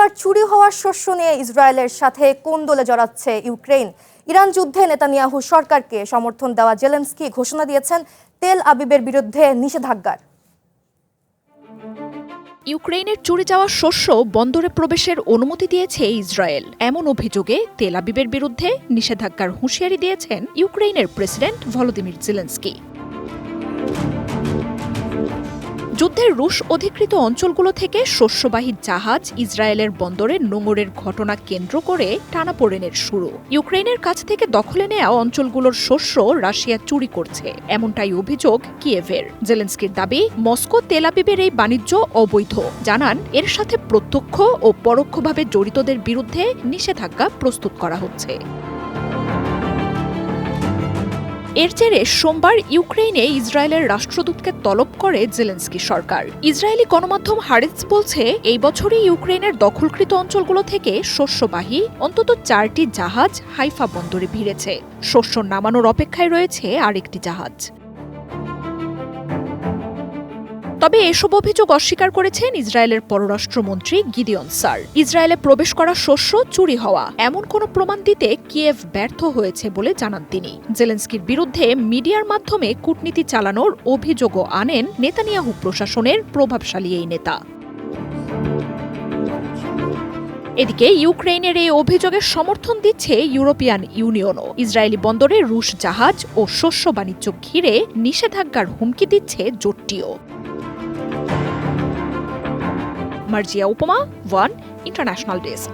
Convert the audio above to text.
এবার চুরি হওয়া শস্য নিয়ে ইসরায়েলের সাথে কোন্দলে জড়াচ্ছে ইউক্রেন। ইরান যুদ্ধে নেতানিয়াহু সরকারকে সমর্থন দেওয়া জেলেনস্কি ঘোষণা দিয়েছেন তেল আবিবের বিরুদ্ধে নিষেধাজ্ঞার। ইউক্রেনের চুরি যাওয়া শস্য বন্দরে প্রবেশের অনুমতি দিয়েছে ইসরায়েল। এমন অভিযোগে তেল আবিবের বিরুদ্ধে নিষেধাজ্ঞার হুঁশিয়ারি দিয়েছেন ইউক্রেনের প্রেসিডেন্ট ভলোদিমির জেলেনস্কি। যুদ্ধের রুশ অধিকৃত অঞ্চলগুলো থেকে শস্যবাহী জাহাজ ইসরায়েলের বন্দরে নোঙরের ঘটনা কেন্দ্র করে টানাপোড়েনের শুরু। ইউক্রেনের কাছ থেকে দখলে নেওয়া অঞ্চলগুলোর শস্য রাশিয়া চুরি করছে, এমনটাই অভিযোগ কিয়েভের। জেলেনস্কির দাবি, মস্কো তেল আবিবের এই বাণিজ্য অবৈধ। জানান, এর সাথে প্রত্যক্ষ ও পরোক্ষভাবে জড়িতদের বিরুদ্ধে নিষেধাজ্ঞা প্রস্তুত করা হচ্ছে। এর জেরে সোমবার ইউক্রেনে ইসরায়েলের রাষ্ট্রদূতকে তলব করে জেলেনস্কি সরকার। ইসরায়েলি গণমাধ্যম হারেটস বলছে, এই বছরই ইউক্রেনের দখলকৃত অঞ্চলগুলো থেকে শস্যবাহী অন্তত 4টি জাহাজ হাইফা বন্দরে ভিড়েছে। শস্য নামানোর অপেক্ষায় রয়েছে আরেকটি জাহাজ। তবে এসব অভিযোগ অস্বীকার করেছেন ইসরায়েলের পররাষ্ট্রমন্ত্রী গিদিয়ন সার। ইসরায়েলে প্রবেশ করা শস্য চুরি হওয়া এমন কোনো প্রমাণ দিতে কিয়েভ ব্যর্থ হয়েছে বলে জানান তিনি। জেলেনস্কির বিরুদ্ধে মিডিয়ার মাধ্যমে কূটনীতি চালানোর অভিযোগও আনেন নেতানিয়াহু প্রশাসনের প্রভাবশালী এই নেতা। এদিকে ইউক্রেনের এই অভিযোগের সমর্থন দিচ্ছে ইউরোপিয়ান ইউনিয়নও। ইসরায়েলি বন্দরে রুশ জাহাজ ও শস্য বাণিজ্য ঘিরে নিষেধাজ্ঞার হুমকি দিচ্ছে জোটটিও। মার্জিয়া উপমা, ওয়ান ইন্টারন্যাশনাল ডেস্ক।